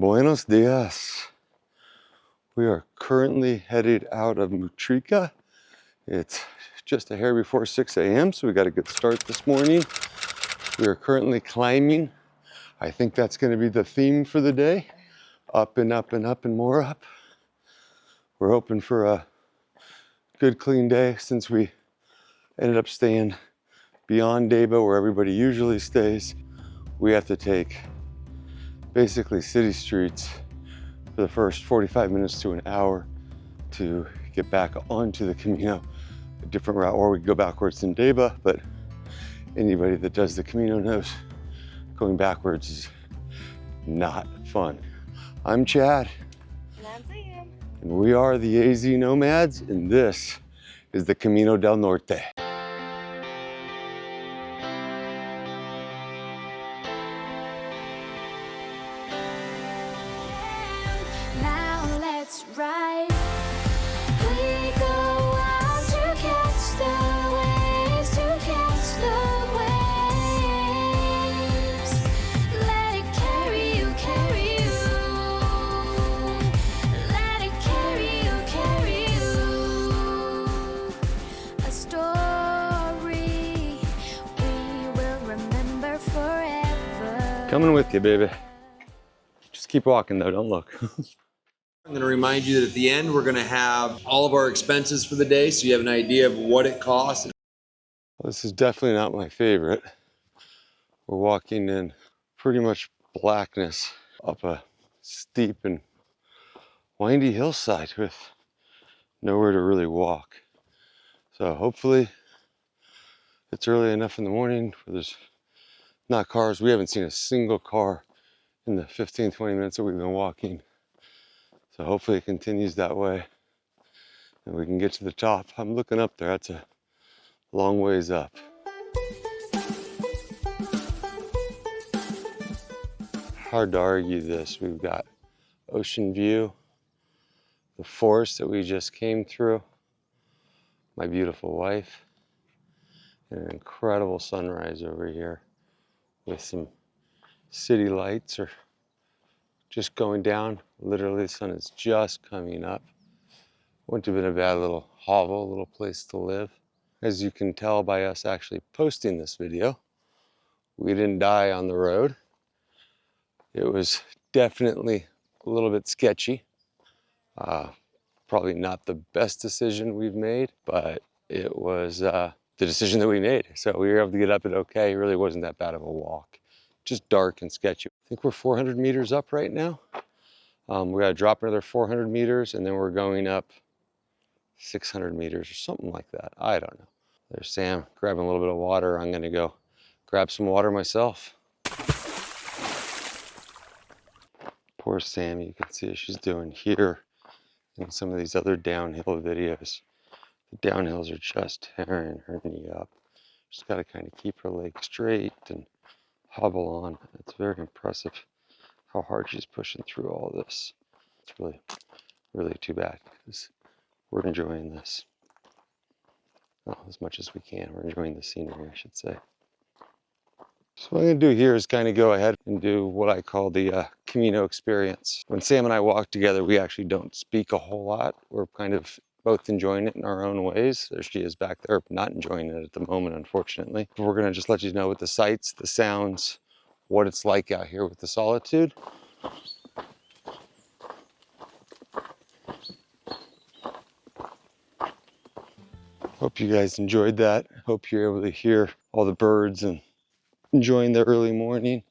Buenos dias. We are currently headed out of Mutrika. It's just a hair before 6 a.m., so we got a good start this morning. We are currently climbing. I think that's going to be the theme for the day. Up and up and up and more up. We're hoping for a good clean day since we ended up staying beyond Deba where everybody usually stays. We have to take basically city streets for the first 45 minutes to an hour to get back onto the Camino, a different route, or we can go backwards in Deba, but anybody that does the Camino knows going backwards is not fun. I'm Chad. And I'm Sam. And we are the AZ Nomads, and this is the Camino del Norte. Now let's ride. We go out to catch the waves, to catch the waves. Let it carry you, carry you. Let it carry you, carry you. A story we will remember forever. Coming with you, baby. Just keep walking though, don't look. I'm going to remind you that at the end, we're going to have all of our expenses for the day, so you have an idea of what it costs. Well, this is definitely not my favorite. We're walking in pretty much blackness up a steep and windy hillside with nowhere to really walk. So hopefully it's early enough in the morning where there's not cars. We haven't seen a single car in the 15, 20 minutes that we've been walking. So hopefully it continues that way and we can get to the top. I'm looking up there, that's a long ways up. Hard to argue this. We've got ocean view, the forest that we just came through, my beautiful wife, and an incredible sunrise over here with some city lights or just going down. Literally, the sun is just coming up. Wouldn't have been a bad little hovel, a little place to live. As you can tell by us actually posting this video, we didn't die on the road. It was definitely a little bit sketchy. Probably not the best decision we've made, but it was the decision that we made. So we were able to get up it okay. It really wasn't that bad of a walk. Just dark and sketchy. I think we're 400 meters up right now. We gotta drop another 400 meters and then we're going up 600 meters or something like that. I don't know. There's Sam grabbing a little bit of water. I'm gonna go grab some water myself. Poor Sam, you can see what she's doing here in some of these other downhill videos. The downhills are just tearing her knee up. She's gotta kind of keep her leg straight and hobble on. It's very impressive how hard she's pushing through all this. It's really, really too bad because we're enjoying this. Well, as much as we can. We're enjoying the scenery, I should say. So what I'm gonna do here is kind of go ahead and do what I call the Camino experience. When Sam and I walk together, we actually don't speak a whole lot. We're kind of both enjoying it in our own ways. There she is back there, not enjoying it at the moment, unfortunately. But we're gonna just let you know with the sights, the sounds, what it's like out here with the solitude. Hope you guys enjoyed that. Hope you're able to hear all the birds and enjoying the early morning.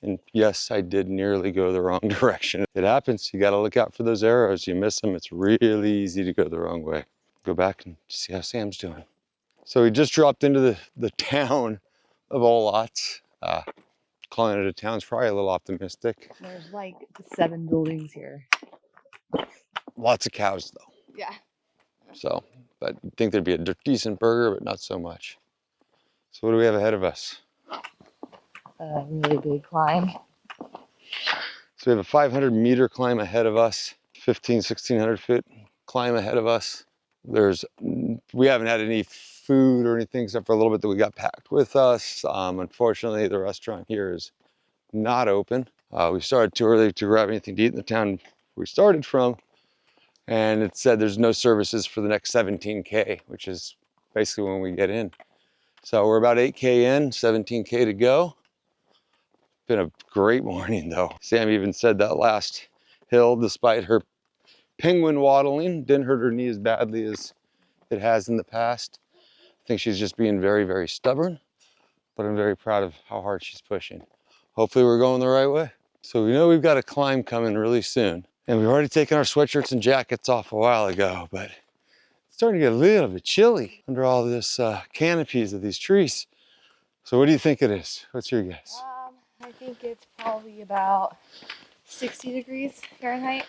And yes, I did nearly go the wrong direction. It happens. You got to look out for those arrows. You miss them, it's really easy to go the wrong way. Go back and see how Sam's doing. So we just dropped into the town of Olots. Calling it a town is probably a little optimistic. There's like 7 buildings here. Lots of cows though. Yeah. So, but you'd think there'd be a decent burger, but not so much. So what do we have ahead of us? A really big climb. So we have a 500 meter climb ahead of us, 1600 foot climb ahead of us. We haven't had any food or anything except for a little bit that we got packed with us. Unfortunately, the restaurant here is not open. We started too early to grab anything to eat in the town we started from, and it said there's no services for the next 17K, which is basically when we get in. So we're about 8K in, 17K to go. Been a great morning though. Sam even said that last hill, despite her penguin waddling, didn't hurt her knee as badly as it has in the past. I think she's just being very, very stubborn, but I'm very proud of how hard she's pushing. Hopefully we're going the right way. So we know we've got a climb coming really soon, and we've already taken our sweatshirts and jackets off a while ago, but it's starting to get a little bit chilly under all this canopies of these trees. So what do you think it is? What's your guess? I think it's probably about 60 degrees Fahrenheit.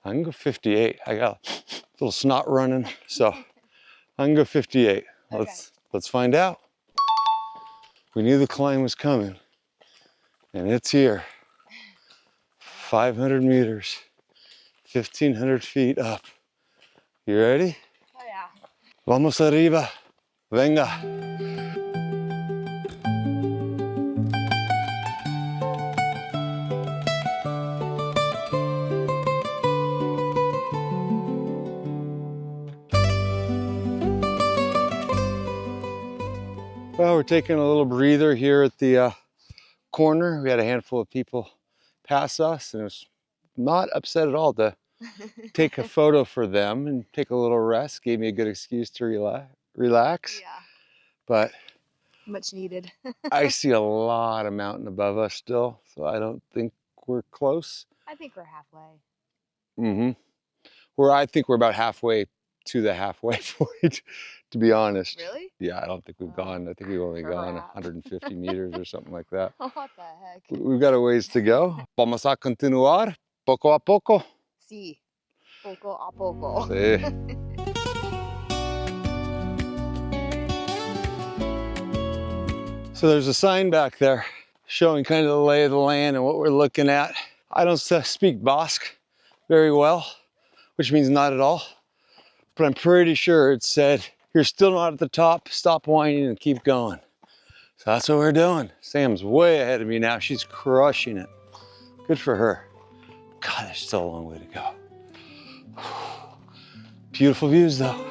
I can go 58. I got a little snot running, so I can go 58. Okay. Let's find out. We knew the climb was coming, and it's here. 500 meters, 1,500 feet up. You ready? Oh yeah. Vamos arriba. Venga. Well, we're taking a little breather here at the corner. We had a handful of people pass us, and it was not upset at all to take a photo for them and take a little rest. Gave me a good excuse to relax. Yeah. But Much needed. I see a lot of mountain above us still, so I don't think we're close. I think we're halfway. I think we're about halfway to the halfway point, to be honest. Really? Yeah, I don't think we've gone. I think we've only gone Crap. 150 meters or something like that. What the heck? We've got a ways to go. Vamos a continuar poco a poco. Sí. Poco a poco. Sí. So there's a sign back there showing kind of the lay of the land and what we're looking at. I don't speak Basque very well, which means not at all, but I'm pretty sure it said, "You're still not at the top, stop whining and keep going." So that's what we're doing. Sam's way ahead of me now. She's crushing it. Good for her. God, there's still a long way to go. Beautiful views though.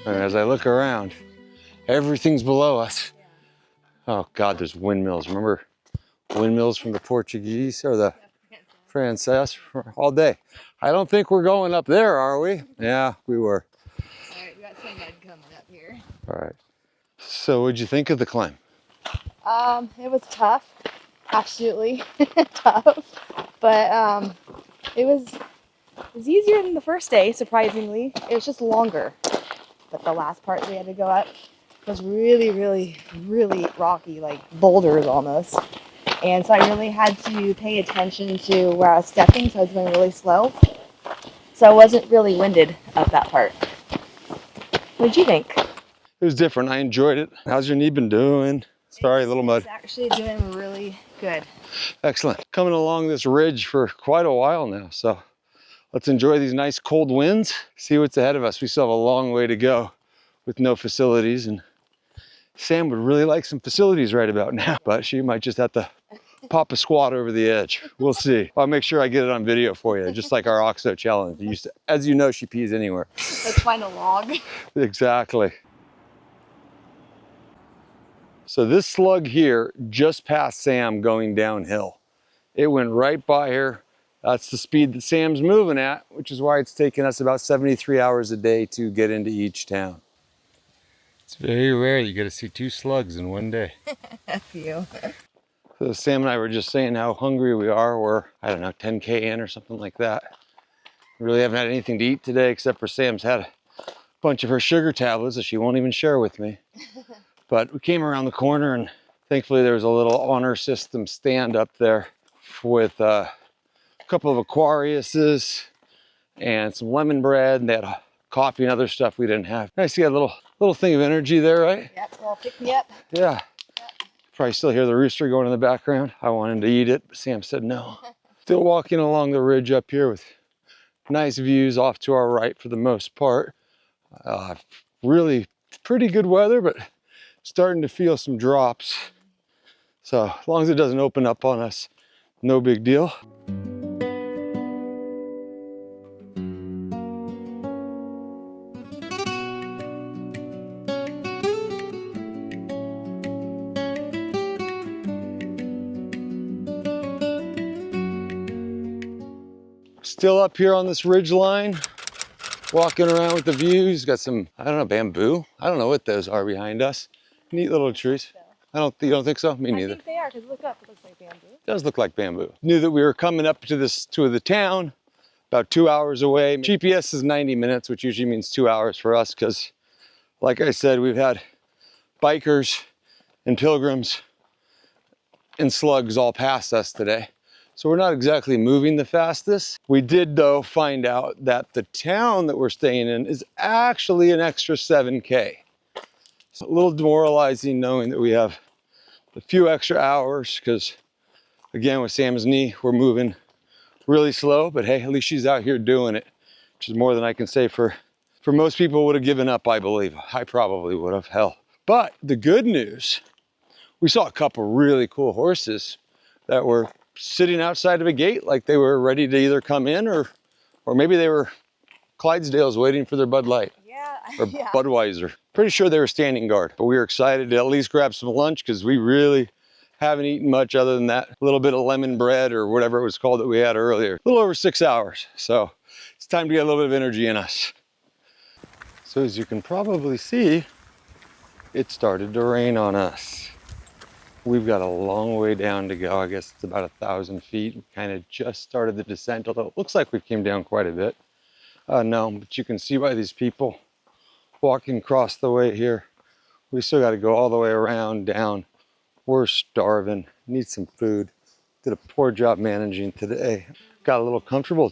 And as I look around, everything's below us. Oh God, there's windmills. Remember windmills from the Portuguese or the Frances all day? I don't think we're going up there, are we? Yeah, we were. All right, we got some mud coming up here. All right. So what'd you think of the climb? It was tough. Absolutely tough. But it was easier than the first day, surprisingly. It was just longer. But the last part we had to go up was really, really, really rocky, like boulders almost. And so I really had to pay attention to where I was stepping, so I was going really slow. So I wasn't really winded up that part. What did you think? It was different. I enjoyed it. How's your knee been doing? Sorry, a little mud. It's actually doing really good. Excellent. Coming along this ridge for quite a while now, so let's enjoy these nice cold winds, see what's ahead of us. We still have a long way to go with no facilities, and Sam would really like some facilities right about now, but she might just have to pop a squat over the edge. We'll see. I'll make sure I get it on video for you, just like our OXO challenge. As you know, she pees anywhere. Let's find a log. Exactly. So this slug here just passed Sam going downhill. It went right by her. That's the speed that Sam's moving at, which is why it's taken us about 73 hours a day to get into each town. It's very rare you get to see 2 slugs in one day. F you. So Sam and I were just saying how hungry we are. We're, I don't know, 10K in or something like that. We really haven't had anything to eat today except for Sam's had bunch of her sugar tablets that she won't even share with me. But we came around the corner and thankfully there was a little honor system stand up there with a couple of Aquariuses and some lemon bread, and they had coffee and other stuff we didn't have. Nice to get a little thing of energy there, right? Yep, well, pick me up. Yeah. Probably still hear the rooster going in the background. I wanted to eat it, but Sam said no. Still walking along the ridge up here with nice views off to our right for the most part. Really pretty good weather, but starting to feel some drops. So as long as it doesn't open up on us, no big deal. Still up here on this ridge line, walking around with the views. Got some, I don't know, bamboo. I don't know what those are behind us. Neat little trees. You don't think so? Me neither. I think they are, because look up, it looks like bamboo. It does look like bamboo. Knew that we were coming up to the town, about 2 hours away. GPS is 90 minutes, which usually means 2 hours for us, because like I said, we've had bikers and pilgrims and slugs all past us today. So we're not exactly moving the fastest. We did though find out that the town that we're staying in is actually an extra 7K. It's a little demoralizing knowing that we have a few extra hours because again, with Sam's knee, we're moving really slow, but hey, at least she's out here doing it, which is more than I can say for most people would have given up, I believe. I probably would have, hell. But the good news, we saw a couple really cool horses that were sitting outside of a gate like they were ready to either come in or maybe they were Clydesdales waiting for their Bud Light. Yeah, or Budweiser. Pretty sure they were standing guard, but we were excited to at least grab some lunch because we really haven't eaten much other than that little bit of lemon bread or whatever it was called that we had earlier. A little over 6 hours. So it's time to get a little bit of energy in us. So as you can probably see, it started to rain on us. We've got a long way down to go. I guess it's about 1,000 feet. We kind of just started the descent, although it looks like we came down quite a bit. No, but you can see by these people walking across the way here. We still got to go all the way around, down. We're starving, need some food. Did a poor job managing today. Got a little comfortable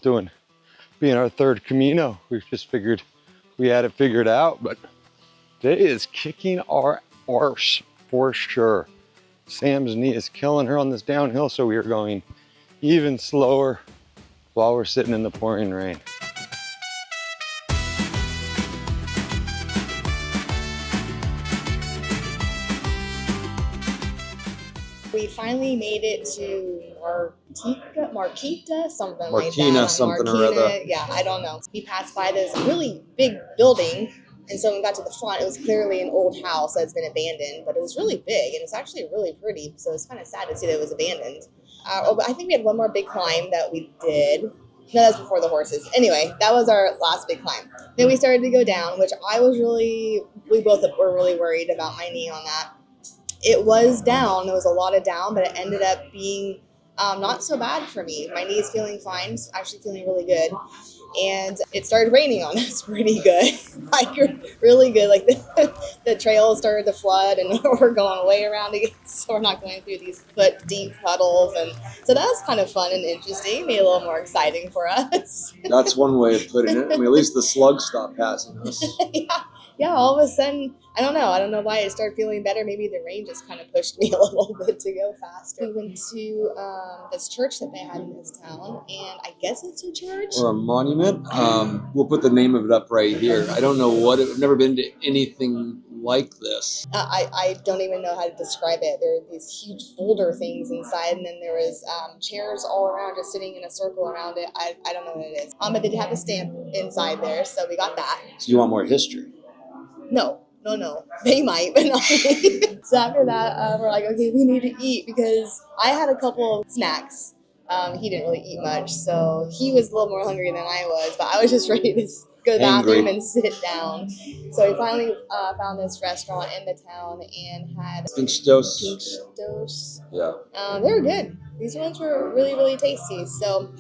being our third Camino. We just figured we had it figured out, but today is kicking our arse for sure. Sam's knee is killing her on this downhill, so we are going even slower while we're sitting in the pouring rain. We finally made it to Martika, something like Martina, that. something or Martina, other. yeah, I don't know. We passed by this really big building, and so when we got to the front, it was clearly an old house that's been abandoned, but it was really big, and it's actually really pretty, so it's kind of sad to see that it was abandoned. But I think we had one more big climb that we did. No, that was before the horses. Anyway, that was our last big climb. Then we started to go down, which we both were really worried about my knee on that. It was down. There was a lot of down, but it ended up being not so bad for me. My knee is feeling fine. It's actually feeling really good. And it started raining on us pretty good. Like, really good. Like, the trail started to flood, and we're going way around again, so we're not going through these foot-deep puddles. And so that was kind of fun and interesting. Made it a little more exciting for us. That's one way of putting it. I mean, at least the slugs stopped passing us. Yeah, all of a sudden, I don't know why it started feeling better. Maybe the rain just kind of pushed me a little bit to go faster. We went to this church that they had in this town, and I guess it's a church. Or a monument. We'll put the name of it up right here. I don't know I've never been to anything like this. I don't even know how to describe it. There are these huge boulder things inside, and then there was chairs all around just sitting in a circle around it. I don't know what it is. But they did have a stamp inside there, so we got that. So you want more history? No. They might, but not me. So after that, we're like, okay, we need to eat because I had a couple of snacks. He didn't really eat much, so he was a little more hungry than I was, but I was just ready to go to the bathroom and sit down. So we finally found this restaurant in the town and had Pinchos. Yeah. They were good. These ones were really, really tasty. So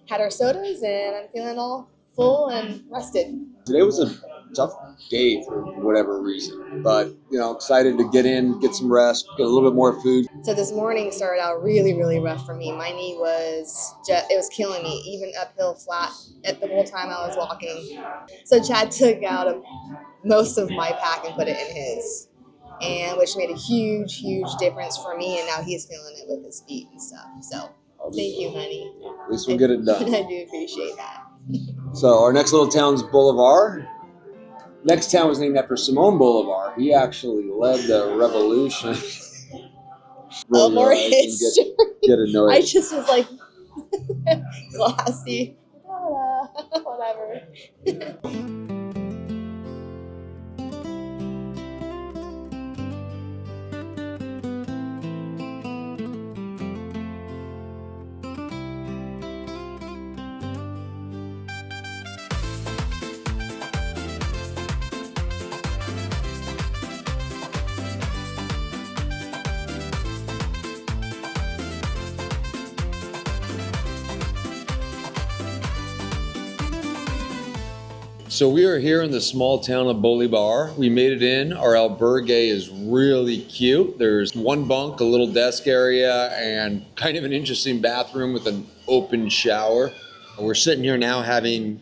had our sodas, and I'm feeling all full and rested. Today was a tough day for whatever reason. But, you know, excited to get in, get some rest, get a little bit more food. So this morning started out really, really rough for me. My knee was just, it was killing me, even uphill flat at the whole time I was walking. So Chad took out most of my pack and put it in his, and which made a huge, huge difference for me. And now he's feeling it with his feet and stuff. So thank you, honey. At least we'll get it done. I do appreciate that. So our next little town's Bolivar. Next town was named after Simon Bolivar. He actually led the revolution. Oh, more history. Get annoyed. I just was like, glassy. Whatever. So we are here in the small town of Bolibar. We made it in. Our albergue is really cute. There's one bunk, a little desk area, and kind of an interesting bathroom with an open shower. We're sitting here now having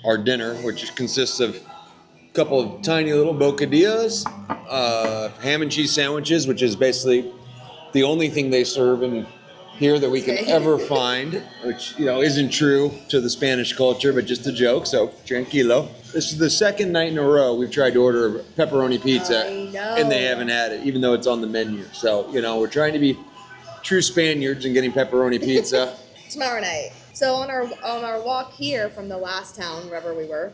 our dinner, which consists of a couple of tiny little bocadillas, ham and cheese sandwiches, which is basically the only thing they serve in here that we can ever find, which, you know, isn't true to the Spanish culture, but just a joke, so tranquilo. This is the second night in a row we've tried to order pepperoni pizza, and they haven't had it, even though it's on the menu. So, you know, we're trying to be true Spaniards and getting pepperoni pizza. Tomorrow night. So on our walk here from the last town, wherever we were,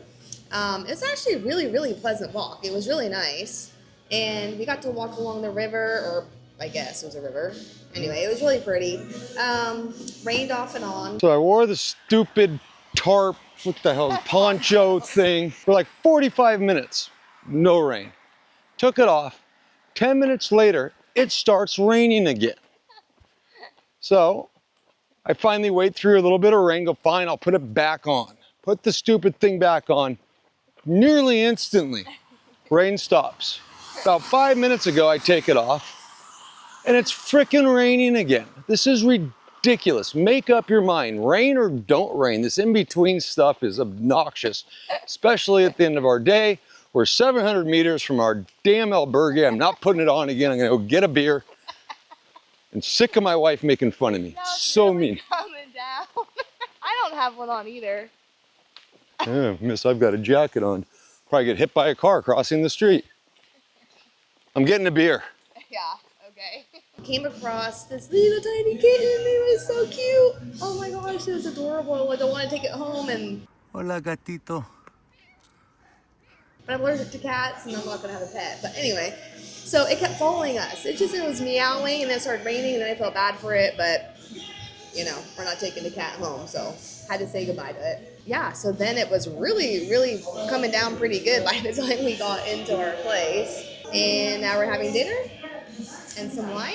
it's actually a really, really pleasant walk. It was really nice, and we got to walk along the river, or I guess it was a river. Anyway, it was really pretty. Rained off and on. So I wore the stupid tarp, what the hell, poncho thing for like 45 minutes. No rain. Took it off. 10 minutes later, it starts raining again. So I finally wait through a little bit of rain, go, fine, I'll put it back on. Put the stupid thing back on. Nearly instantly, rain stops. About 5 minutes ago, I take it off. And it's frickin' raining again. This is ridiculous. Make up your mind, rain or don't rain. This in-between stuff is obnoxious, especially at the end of our day. We're 700 meters from our damn albergue. I'm not putting it on again. I'm gonna go get a beer. I'm sick of my wife making fun of me. So really mean. Coming down. I don't have one on either. Yeah, miss, I've got a jacket on. Probably get hit by a car crossing the street. I'm getting a beer. Yeah. Okay. Came across this little tiny kitten. It was so cute. Oh my gosh, it was adorable. Like I want to take it home and. Hola, gatito. But I'm allergic to cats and I'm not gonna have a pet. But anyway, so it kept following us. It was meowing and then it started raining and then I felt bad for it. But you know, we're not taking the cat home, so had to say goodbye to it. Yeah. So then it was really, really coming down pretty good by the time we got into our place. And now we're having dinner and some wine,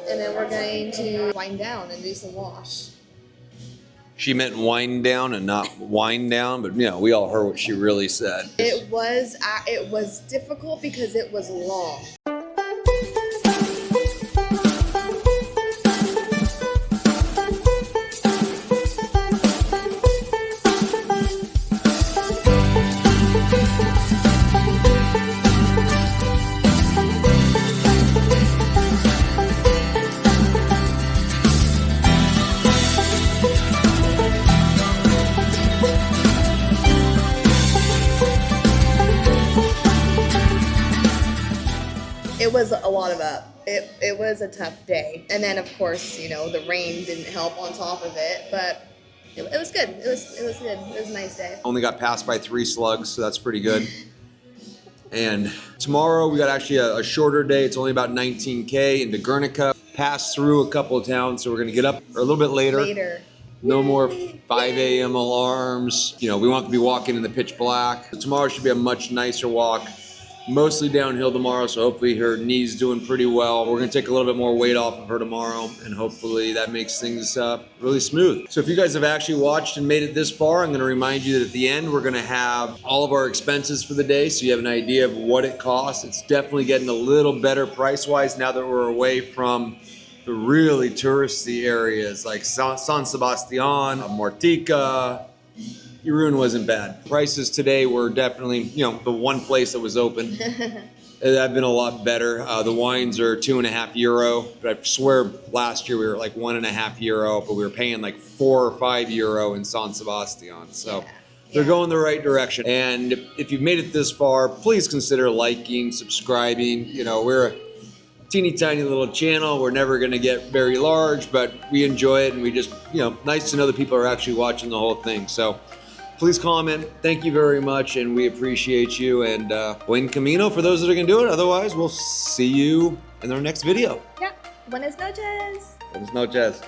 and then we're going to wind down and do some wash. She meant wind down and not wind down, but you know, we all heard what she really said. It was difficult because it was long. It was a lot of up. It was a tough day. And then of course, you know, the rain didn't help on top of it, but it was good. It was good. It was a nice day. Only got passed by 3 slugs, so that's pretty good. And tomorrow we got actually a shorter day. It's only about 19K into Guernica. Pass through a couple of towns, so we're gonna get up a little bit later. No more 5 a.m. alarms. You know, we want to be walking in the pitch black. So tomorrow should be a much nicer walk. mostly downhill tomorrow, so hopefully her knee's doing pretty well. We're gonna take a little bit more weight off of her tomorrow, and hopefully that makes things really smooth. So if you guys have actually watched and made it this far, I'm gonna remind you that at the end, we're gonna have all of our expenses for the day, so you have an idea of what it costs. It's definitely getting a little better price-wise now that we're away from the really touristy areas like San Sebastian, Martika. Irun wasn't bad. Prices today were definitely, the one place that was open. That'd been a lot better. The wines are €2.50, but I swear last year we were like €1.50, but we were paying like €4 or €5 in San Sebastian. So they're going the right direction. And if you've made it this far, please consider liking, subscribing. We're a teeny tiny little channel. We're never going to get very large, but we enjoy it, and we just, nice to know that people are actually watching the whole thing. So please comment. Thank you very much, and we appreciate you. And buen camino for those that are going to do it. Otherwise, we'll see you in our next video. Yeah. Buenas noches. Buenas noches.